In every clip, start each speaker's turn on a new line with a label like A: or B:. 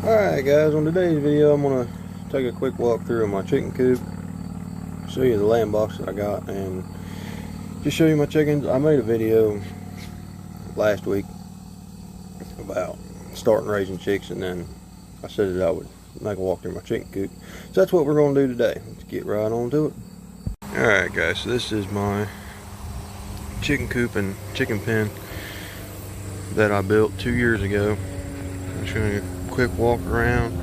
A: Alright guys, on today's video I'm going to take a quick walk through of my chicken coop, show you the lamb box that I got, and just show you my chickens. I made a video last week about starting raising chicks, and then I said that I would make a walk through my chicken coop. So that's what we're going to do today. Let's get right on to it. Alright guys, so this is my chicken coop and chicken pen that I built 2 years ago. I'm showing you a quick walk around.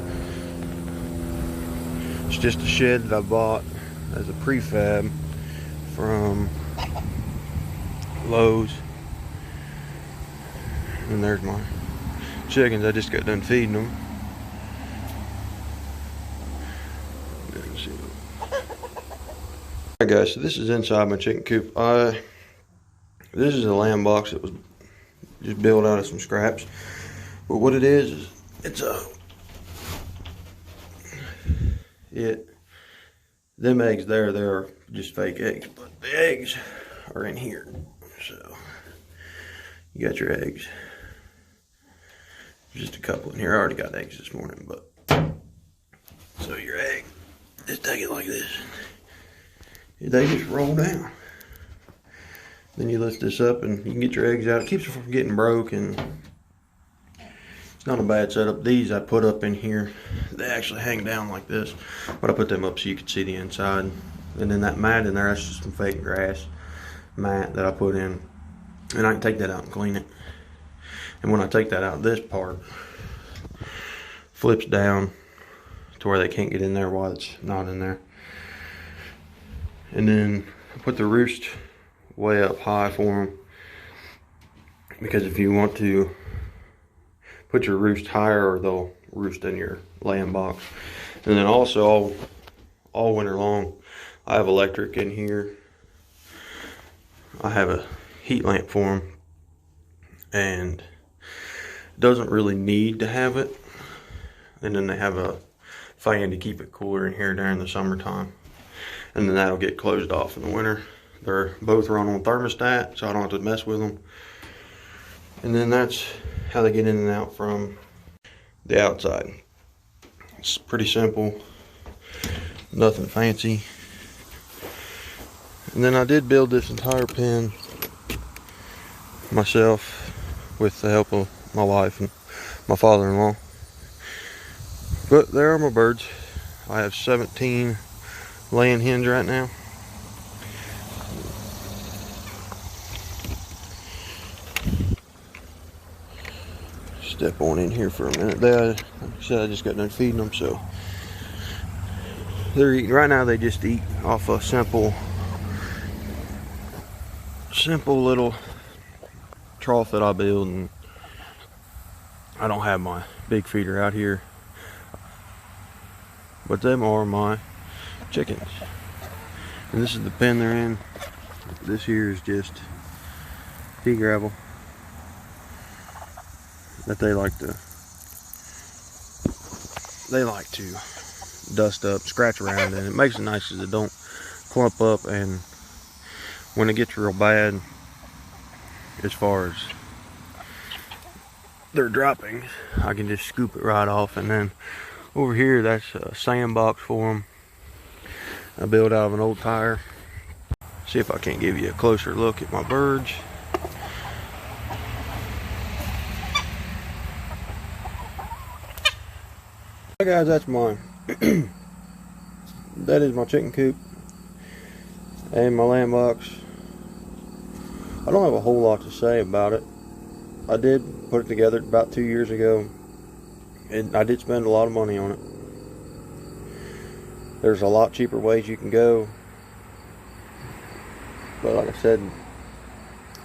A: It's just a shed that I bought as a prefab from Lowe's. And there's my chickens. I just got done feeding them. Alright guys, so this is inside my chicken coop. This is a lamb box that was just built out of some scraps. But what it is it's them eggs there, they're just fake eggs, but the eggs are in here. So you got your eggs. Just a couple in here. I already got eggs this morning, but so your egg, just take it like this. They just roll down. Then you lift this up and you can get your eggs out. It keeps them from getting broke, and it's not a bad setup. These I put up in here. They actually hang down like this, but I put them up so you can see the inside. And then that mat in there, that's just some fake grass mat that I put in. And I can take that out and clean it. And when I take that out, this part flips down to where they can't get in there while it's not in there. And then I put the roost way up high for them, because if you want to put your roost higher, or they'll roost in your lamb box. And then also all winter long, I have electric in here. I have a heat lamp for them, and doesn't really need to have it. And then they have a fan to keep it cooler in here during the summertime, and then that'll get closed off in the winter. They're both run on thermostat, so I don't have to mess with them. And then that's how they get in and out from the outside. It's pretty simple, nothing fancy. And then I did build this entire pen myself with the help of my wife and my father-in-law. But there are my birds. I have 17 laying hens right now. Step on in here for a minute. Like I said, I just got done feeding them, so they're eating right now. They just eat off a simple little trough that I build, and I don't have my big feeder out here, but them are my chickens. And this is the pen they're in. This here is just pea gravel that they like to dust up, scratch around, and it makes it nice because it don't clump up. And when it gets real bad, as far as their droppings, I can just scoop it right off. And then over here, that's a sandbox for them. I built out of an old tire. See if I can't give you a closer look at my birds. Hey guys, that's mine. That is my chicken coop and my lamb box. I don't have a whole lot to say about it. I did put it together about 2 years ago, and I did spend a lot of money on it. There's a lot cheaper ways you can go, but like I said,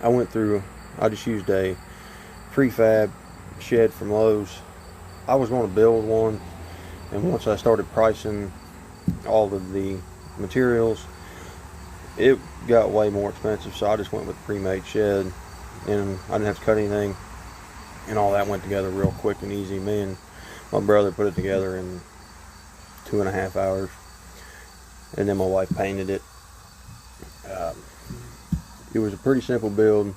A: I just used a prefab shed from Lowe's. I was going to build one, and once I started pricing all of the materials, it got way more expensive, so I just went with a pre-made shed, and I didn't have to cut anything, and all that went together real quick and easy. Me and my brother put it together in 2.5 hours, and then my wife painted it. It was a pretty simple build.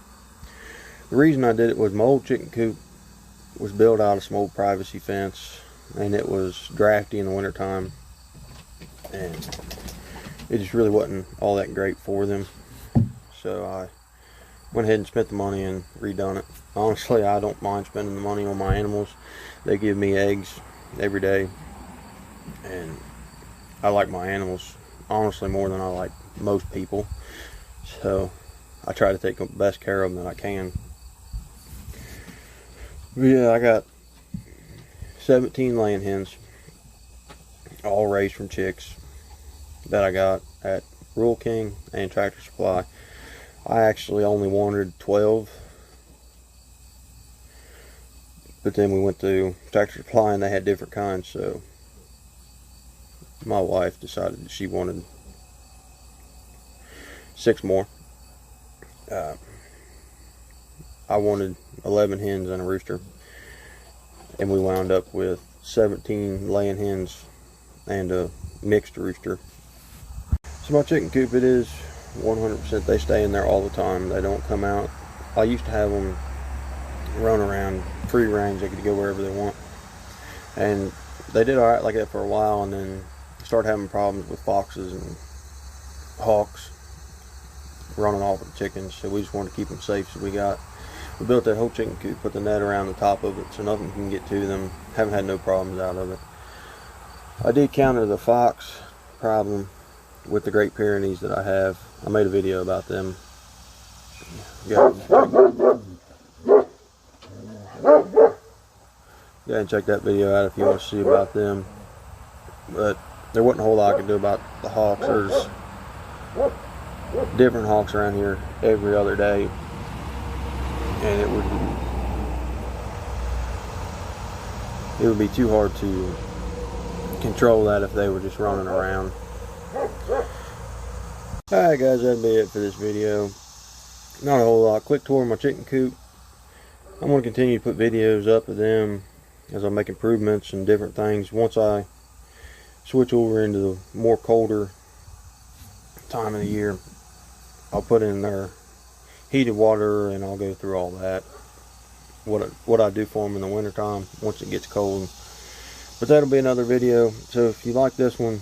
A: The reason I did it was my old chicken coop was built out of some old privacy fence and it was drafty in the wintertime, and it just really wasn't all that great for them. So I went ahead and spent the money and redone it. Honestly, I don't mind spending the money on my animals. They give me eggs every day, and I like my animals honestly more than I like most people. So I try to take the best care of them that I can. But yeah, I got 17 laying hens, all raised from chicks that I got at Rural King and Tractor Supply. I actually only wanted 12, but then we went to Tractor Supply and they had different kinds, so my wife decided that she wanted 6 more. I wanted 11 hens and a rooster, and we wound up with 17 laying hens and a mixed rooster. So my chicken coop, it is 100%, they stay in there all the time. They don't come out. I used to have them run around free range. They could go wherever they want, and they did all right like that for a while, and then started having problems with foxes and hawks running off with the chickens. So we just wanted to keep them safe, so we built that whole chicken coop, put the net around the top of it so nothing can get to them. Haven't had no problems out of it. I did counter the fox problem with the Great Pyrenees that I have. I made a video about them. Go ahead and check that video out if you want to see about them. But there wasn't a whole lot I could do about the hawks. There's different hawks around here every other day, and it would be too hard to control that if they were just running around. Alright guys, that'd be it for this video. Not a whole lot. Quick tour of my chicken coop. I'm going to continue to put videos up of them as I make improvements and different things. Once I switch over into the more colder time of the year, I'll put in their heated water and I'll go through all that. What I do for them in the winter time once it gets cold. But that'll be another video. So if you like this one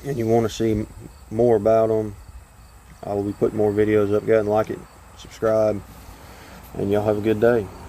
A: and you want to see more about them, I will be putting more videos up. Go ahead and like it, subscribe, and y'all have a good day.